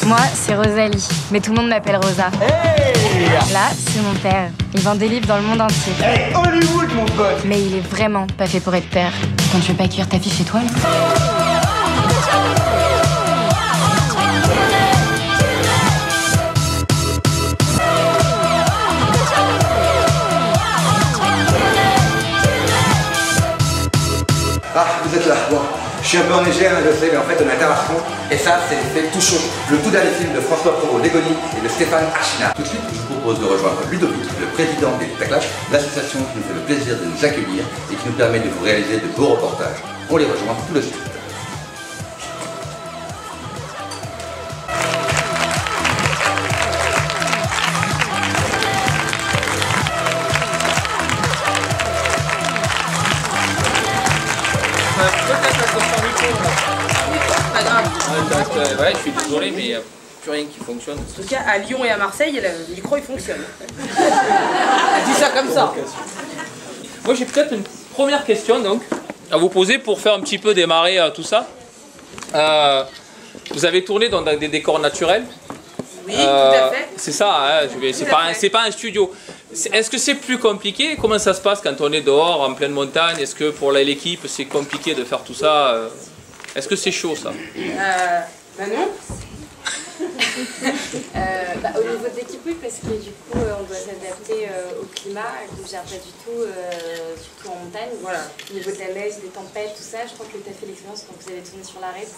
Moi, c'est Rosalie, mais tout le monde m'appelle Rosa. Hey! Là, c'est mon père. Il vend des livres dans le monde entier. Hey, Hollywood, mon pote! Mais il est vraiment pas fait pour être père. Quand tu veux pas cuire ta fille chez toi, là? Ah, vous êtes là. Bon, je suis un peu enneigé, hein, je sais, mais en fait, on est à Tarascon. Et ça, c'est l'effet tout chaud. Le tout dernier film de François Provost-Légoni et de Stéphane Archina. Tout de suite, je vous propose de rejoindre Ludovic, le président des Taclash, l'association qui nous fait le plaisir de nous accueillir et qui nous permet de vous réaliser de beaux reportages. On les rejoint tout de suite. Ouais, je suis désolé, mais il n'y a plus rien qui fonctionne. En tout cas, à Lyon et à Marseille, le micro il fonctionne. Je dis ça comme ça. Moi, j'ai peut-être une première question donc à vous poser pour faire un petit peu démarrer tout ça. Vous avez tourné dans des décors naturels. Oui, tout à fait. C'est ça, hein, c'est pas un studio. Est-ce que c'est plus compliqué? Comment ça se passe quand on est dehors, en pleine montagne? Est-ce que pour l'équipe, c'est compliqué de faire tout ça? Est-ce que c'est chaud, ça? Bah non. Au niveau de l'équipe, oui, parce que du coup, on doit s'adapter au climat, qu'on ne gère pas du tout, surtout en montagne. Voilà. Au niveau de la neige, des tempêtes, tout ça, je crois que tu as fait l'expérience quand vous avez tourné sur l'arête.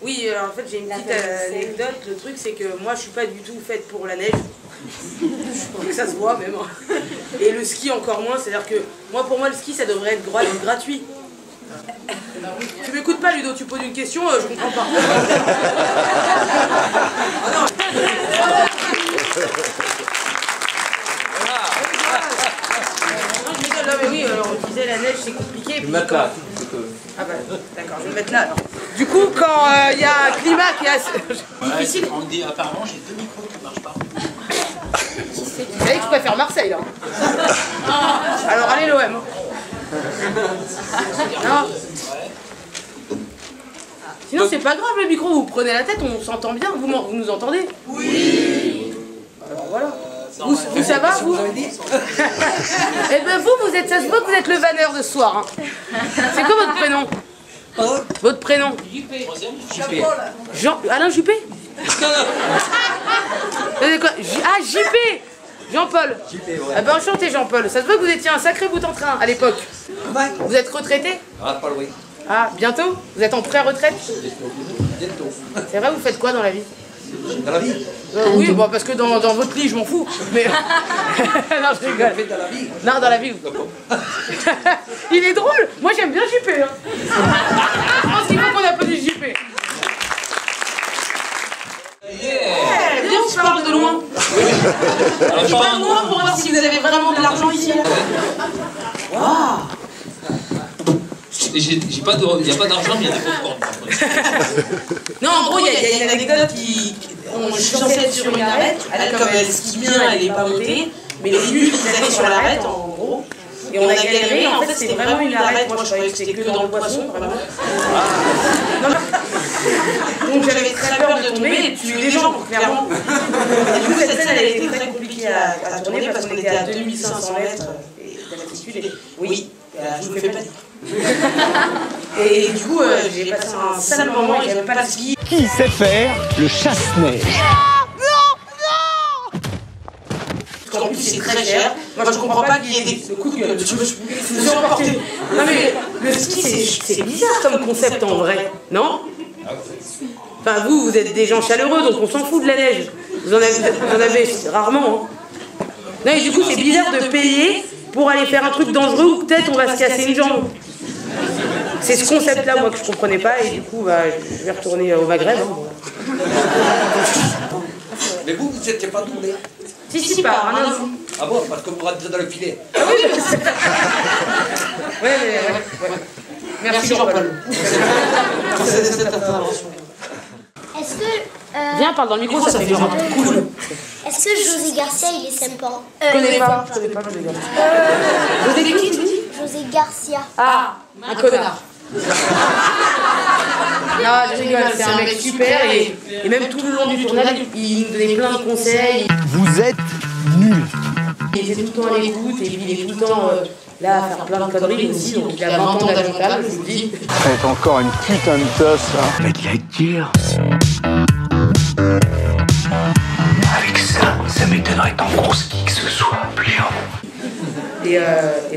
Oui, en fait, j'ai une petite anecdote. Le truc, c'est que moi, je suis pas du tout faite pour la neige. Je crois que ça se voit même. Et le ski encore moins, c'est-à-dire que moi, pour moi, le ski, ça devrait être gratuit. Tu m'écoutes pas, Ludo, tu poses une question, je comprends pas. Ah non. Non, je rigole, non mais oui, on disait la neige c'est compliqué. Je vais mettre là. Ah bah d'accord, je vais le mettre là alors. Du coup, quand il y a un climat qui est assez difficile. On me dit apparemment j'ai 2 micros qui marchent pas. Vous savez que je préfère Marseille là. Alors allez l'OM. Non. Sinon c'est pas grave le micro, vous prenez la tête, on s'entend bien, vous nous entendez? Oui. Alors voilà. Vous ça va vous? Eh ben vous êtes, ça se voit que vous êtes le vanneur de ce soir. Hein. C'est quoi votre prénom? Votre prénom? Juppé. Alain Juppé? Ah JP! Jean-Paul. Ah ben enchanté Jean-Paul. Ça se voit que vous étiez un sacré bout en train à l'époque. Vous êtes retraité? Ah, pas loin. Ah, bientôt? Vous êtes en pré-retraite? Bientôt. C'est vrai, vous faites quoi dans la vie? Dans la vie? Oui, bon, parce que dans votre lit, je m'en fous. Mais... non, je rigole. Dans la vie? Non, dans la vie. Il est drôle. Moi, j'aime bien JP. Hein. Je pense qu'il faut qu'on applaudisse JP. Viens, on se parle de loin. Alors, Je parle loin pour voir si vous avez vraiment de l'argent ici. Waouh. il n'y a pas d'argent, mais il y a des popcorn. Non, en gros, il y a une anecdote qui... Je suis censée être sur une arête, comme elle skie bien, elle n'est pas montée, mais les nuls qui allaient sur l'arête, en gros, et on a galéré, en fait c'était vraiment une arête, moi je croyais que c'était que dans le poisson, vraiment. Non, mais... Donc j'avais très peur de tomber et de tuer des gens, clairement. Et du coup cette scène elle était très compliquée à tourner parce qu'on était à 2500 mètres d'altitude. Oui, je vous fais pas dire. Et du coup, j'ai passé un sale moment et j'avais pas le ski. Qui sait faire le chasse-neige? Parce qu'en plus, c'est très cher. Moi, je comprends pas qu'il y ait des coups de gueule. Je me suis emporté. Non, mais le ski, c'est bizarre comme concept en vrai, non? Enfin, vous êtes des gens chaleureux, donc on s'en fout de la neige. Vous en avez rarement. Hein. Non, et du coup, c'est bizarre de payer pour aller faire un truc dangereux où peut-être on va se casser une jambe. C'est ce concept-là, moi, que je comprenais pas, et du coup, bah, je vais retourner au Maghreb. Hein. Mais vous n'étiez pas tourné? Si, pas, rien à vous. Ah bon, parce que vous rentrez dans le filet. Ah oui, ouais. Merci Jean-Paul. Est-ce que... Viens, parle dans le micro, ça fait genre cool. Est-ce que José Garcia, il est sympa? Je connais pas José Garcia. José qui, tu dis? José Garcia. Ah, un connard. Non, je rigole, c'est un mec super et même tout le long du tournage, il nous donnait plein de conseils. Vous êtes nuls. Il était tout le temps à l'écoute et puis il est tout le temps là à faire plein de conneries aussi, donc il a 20 ans d'âge mental, je vous le dis. Ça va être encore une putain de tasse, ça. Ça va être la guerre. Avec ça, ça m'étonnerait qu'en grosse qui que ce soit, pliant. Et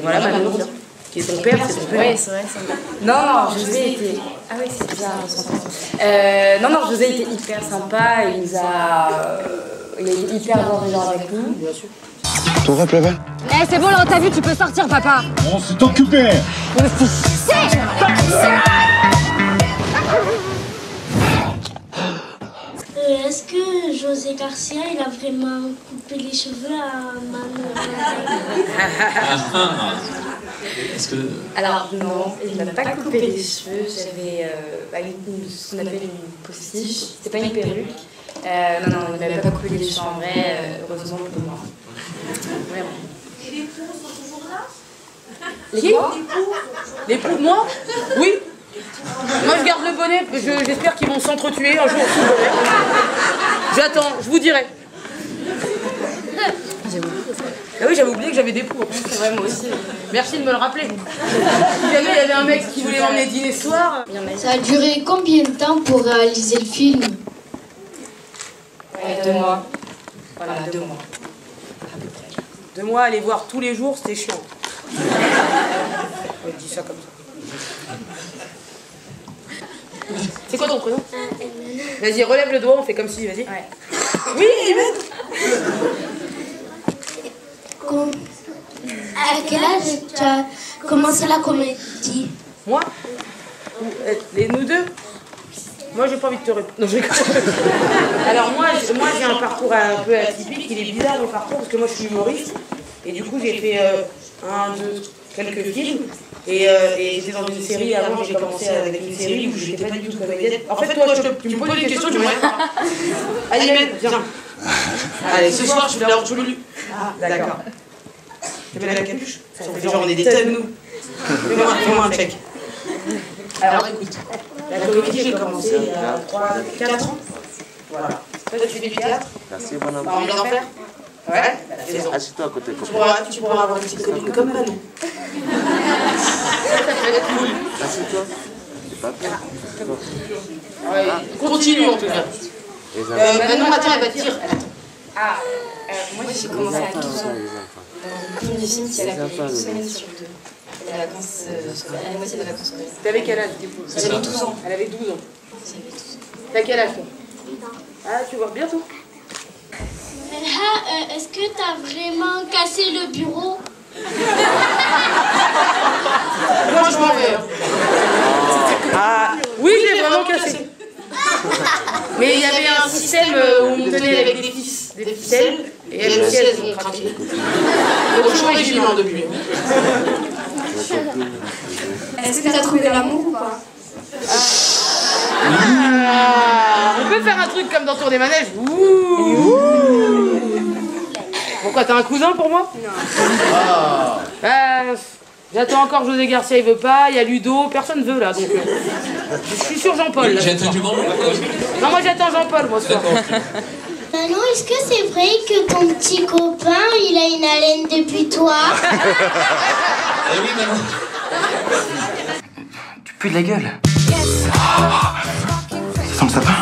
voilà, maintenant, qui est ton père, c'est ton père. Oui, c'est vrai, c'est vrai. Non, José était... Ah oui, c'est bizarre, on s'entend. Non, José était hyper sympa, il nous a... il est hyper bienveillant avec nous. Bien sûr. Ton rap là-bas? Eh, c'est bon, là, on t'a vu, tu peux sortir, papa. On s'est occupé. Est-ce que José Garcia, il a vraiment coupé les cheveux à Manu? Est-ce que... Alors non, il m'a pas coupé les cheveux, j'avais ce qu'on appelle une postiche, c'était pas une perruque. Non, il m'avait pas coupé les cheveux en vrai, heureusement pour moi. Vraiment. Et les poux sont toujours là? Les quoi? Les poux, moi? Oui. Moi je garde le bonnet, j'espère qu'ils vont s'entretuer un jour sous le bonnet. J'attends, je vous dirai. Ah oui, j'avais oublié que j'avais des poux. C'est vrai, moi aussi. Merci de me le rappeler. Si jamais il y avait un mec qui voulait m'emmener dîner ce soir. Ça a duré combien de temps pour réaliser le film? 2 mois. Voilà, 2 mois. 2 mois, aller voir tous les jours, c'était chiant. Je dis ça comme ça. C'est quoi ton prénom? Vas-y, relève le doigt, on fait comme si, vas-y. Ouais. Oui, Imen. À quel âge tu as commencé la comédie? Moi? Nous deux? Moi, j'ai pas envie de te répondre. Non, je rigole. Alors, moi j'ai un parcours un peu atypique. Il est bizarre, mon parcours, parce que moi, je suis humoriste. Et du coup, j'ai fait quelques films. Et j'étais dans une série avant, j'ai commencé avec une série où j'étais pas du tout comédienne. En fait, toi, tu me poses une question, tu me réponds. Allez, Imen, viens. Allez, ce soir, je vais l'avoir lu. Ah, d'accord. Tu mets la capuche? Ça fait genre, on est des tonnes, nous. Fais-moi un check. Alors, écoute, la comédie, j'ai commencé il y a 4 ans. Voilà. Toi, tu fais du théâtre? Merci, bon homme. T'as envie d'en faire? Ouais, Assieds-toi à côté. tu pourras avoir une petite copine comme Manon. Assieds-toi. C'est pas peur. Ouais, continue en tout cas. Manon, attends, elle va te dire. Moi j'ai commencé à 12 ans. Dans une film qui a l'appelé une semaine sur 2. Les vacances scolaires, la moitié des vacances scolaires. T'avais quel âge du coup? Elle avait 12 ans. Elle avait 12 ans. T'as quel âge toi? Ah, tu vois, bientôt. Melha, est-ce que tu as vraiment cassé le bureau? Moi, je m'en vais. Ah, oui, je l'ai vraiment cassé. Mais il y avait un système où on me tenait avec des ficelles, et elles aussi, elles ont craqué. Donc, je suis régime depuis. Est-ce que t'as trouvé l'amour ou pas? On peut faire un truc comme dans Tour des Manèges. Ouh. Pourquoi, t'as un cousin pour moi? Non. J'attends encore José Garcia, il veut pas. Il y a Ludo, personne veut là. Donc, je suis sur Jean-Paul. J'ai entendu bon. Non, moi j'attends Jean-Paul, moi, ce soir. Manon, est-ce que c'est vrai que ton petit copain, il a une haleine depuis toi? Eh oui, Manon. Tu pues de la gueule. Ça sent le sapin.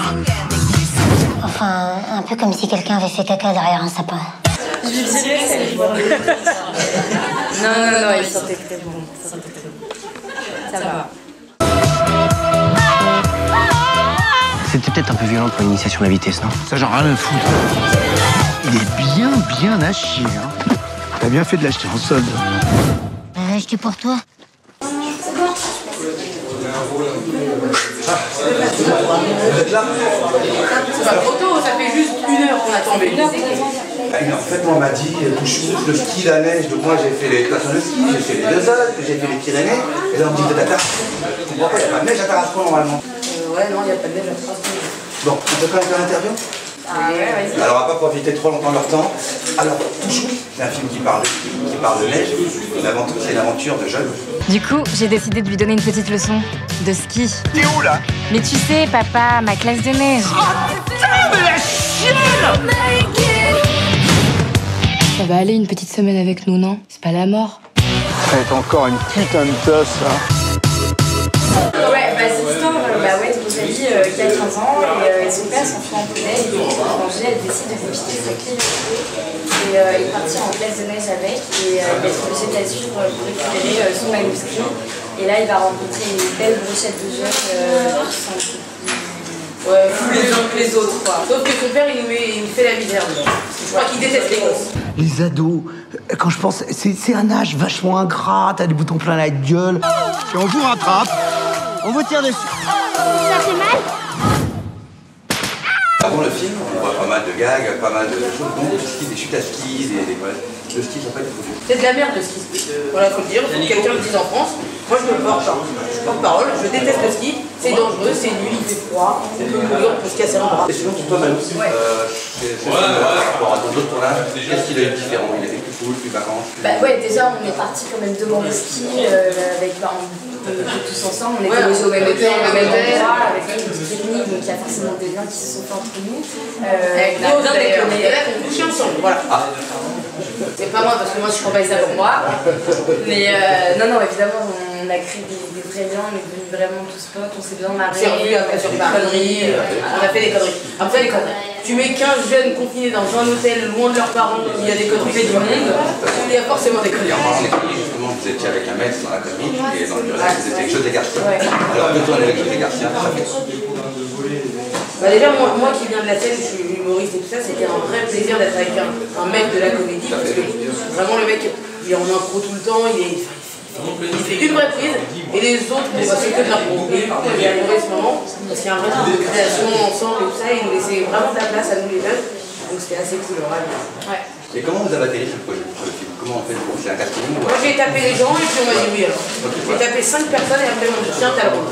Enfin, un peu comme si quelqu'un avait fait caca derrière un sapin. Je dirais que c'est bon. Non, il sentait très bon. Ça va. C'était peut-être un peu violent pour l'initiation à la vitesse, non? Ça, j'en ai rien à foutre. Il est bien à chier, hein. T'as bien fait de l'acheter en solde. Acheté pour toi. C'est pas trop tôt, ça fait juste 1 heure qu'on attend. En fait, moi, on m'a dit, le ski, la neige, donc moi j'ai fait les stations de ski, j'ai fait les Deux Alpes, j'ai fait les Pyrénées, et là on me dit de Tarascon. Je comprends pas, il n'y a pas de neige à Tarascon normalement. Ouais, non, il n'y a pas de neige à Tarascon. Bon, on peut quand même faire l'interview? Ah ouais, vas-y. Alors on va pas profiter trop longtemps de leur temps. Alors, toujours. C'est un film qui parle de neige, mais avant tout c'est une aventure de jeunes. Du coup, j'ai décidé de lui donner une petite leçon de ski. T'es où là? Mais tu sais, papa, ma classe de neige. Oh putain, mais la chienne! Ça va aller une petite semaine avec nous, non? C'est pas la mort. Ça va être encore une putain de tasse, ça. Ouais, bah c'est l'histoire Rosalie qui a 15 ans et son père s'enfuit en poney et Angèle, elle décide de profiter de sa clé et il partit en classe de neige avec et il va être obligé de la suivre pour récupérer son manuscrit et là il va rencontrer une belle brochette de jeunes qui sont ouais, plus les uns que les autres quoi. Sauf que son père il nous fait la misère. Je crois qu'il déteste les gosses. Les ados, quand je pense, c'est un âge vachement ingrat, t'as des boutons plein la gueule. Et on vous rattrape, on vous tire dessus. Ça fait mal? Avant le film, on voit pas mal de gags, pas mal de choses, donc du ski, des chutes à ski, le ski ça peut être cool. C'est de la merde le ski. Voilà, faut le dire, faut que quelqu'un le dise en France. Moi je me porte, je porte parole, je déteste le ski, c'est dangereux, c'est nul, il fait froid, on peut mourir, on peut se casser un bras. Et sinon, toi, Manu, c'est par rapport à d'autres tournages, qu'est-ce qu'il a eu de différent? Il était plus cool, plus vacances? Bah ouais, déjà on est parti quand même 2 mois au ski avec on était tous ensemble, on était logés au même hôtel, au même endroit, avec une petite technique, donc il y a forcément des liens qui se sont faits entre nous. Avec d'autres d'ailleurs, on est là qu'on couche ensemble, voilà. C'est pas moi parce que moi je suis pas ça pour moi. Mais non, évidemment, on a créé des vrais liens, on est devenus vraiment tous potes, on s'est bien marré. On s'est revus après sur des conneries, on a fait des conneries. Après les conneries. Tu mets 15 jeunes confinés dans un hôtel loin de leurs parents, il y a des conneries du monde, il y a forcément des conneries. En parlant des justement, vous étiez avec un mec dans la connerie et dans le reste, vous étiez avec José Garcia. Alors, de tourner avec José Garcia, ça fait. Bah déjà, moi qui viens de la scène, je suis humoriste et tout ça, c'était un vrai plaisir d'être avec un mec de la comédie parce que vraiment le mec, il est en impro tout le temps, il fait une vraie prise et les autres, c'est que de l'impro. Et il a adoré ce moment parce qu'il y a un vrai truc de création ensemble et tout ça, il nous laissait vraiment de la place à nous les jeunes, donc c'était assez cool, vraiment. Ouais. Et comment vous avez atterri sur le film? Comment on fait? C'est un casting? Moi j'ai tapé les gens et puis on m'a dit oui alors. J'ai tapé 5 personnes et après on m'a dit tiens t'as le rôle.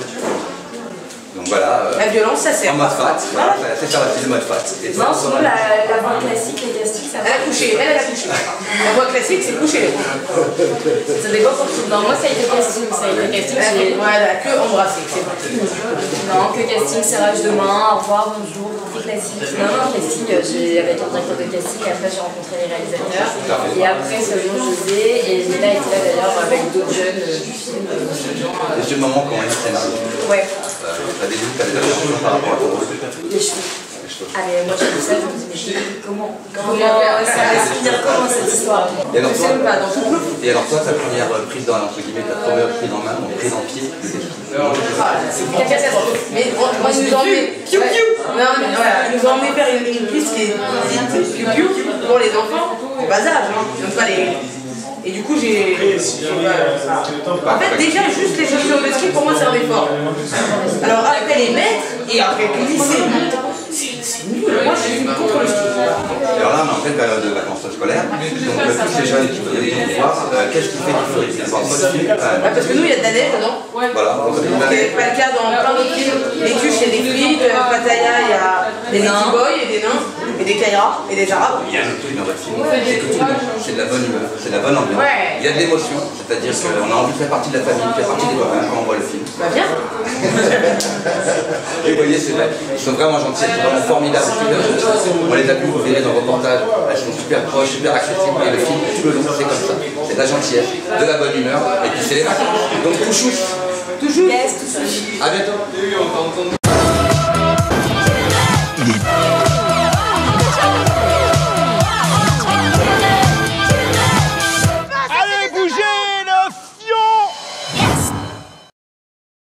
Donc voilà. La violence ça sert. En mode fat, voilà, c'est ça le mode fat. Non, sinon la voix classique, les castings, ça va. Elle a couché, elle a couché. La voix classique c'est coucher. Ça dépend pour tout. Non, moi ça a été casting, Voilà, que embrasser, c'est bon. Non, que casting, serrage de main, au revoir, bonjour, c'est classique. Non, casting, avec un directeur de casting, et après j'ai rencontré les réalisateurs. Et après seulement José, et Lila était là d'ailleurs avec d'autres jeunes du film. Et ce moment quand on est scénario. Ouais. T'as des doutes, t'as des appréhensions par rapport à ton rôle? Les cheveux. Ah mais moi j'ai vu ça, je me dis mais comment ça va se finir comment cette histoire? Et alors toi, ta première prise dans entre guillemets, ta première prise en main, prise en pied, c'est catastrophe. Mais moi ils nous ont emmené. Non mais voilà, ils nous ont emmené faire une piste qui est dite piou pour les enfants, au bas âge, donc pas les. Et du coup, j'ai. En fait, déjà, juste les chaussures de ski, pour moi, c'est un effort. Alors, après les maîtres, et après les lycées, c'est nul. Moi, je suis contre le ski. Alors là, on est en pleine période de vacances scolaires, donc tous ces jeunes qui viennent nous voir, qu'est-ce qui fait qu'il faut les voir votre film? Parce que nous, il y a de la neige dedans. Voilà, ce qui n'est pas le cas dans plein d'autres films. Les tuches, il y a des flics, Pattaya, il y a des petits boys et des nains, et des Kairas, et des arabes. Il y a un truc dans votre film, c'est que tout le monde, c'est de la bonne humeur, c'est de la bonne ambiance. Il y a de l'émotion, c'est-à-dire qu'on a envie de faire partie de la famille, de faire partie des copains quand on voit le film. Bah bien. Et vous voyez, c'est vrai, ils sont vraiment gentils, ils sont vraiment formidables, super gentils. On les a pu vous verrer dans le reportage, elles sont super proches, super accessibles, et le film, tout le long, c'est comme ça. C'est de la gentillesse, de la bonne humeur, et puis c'est les vacances. Donc tout chouche. Toujours. Yes, tout chouche. À bientôt.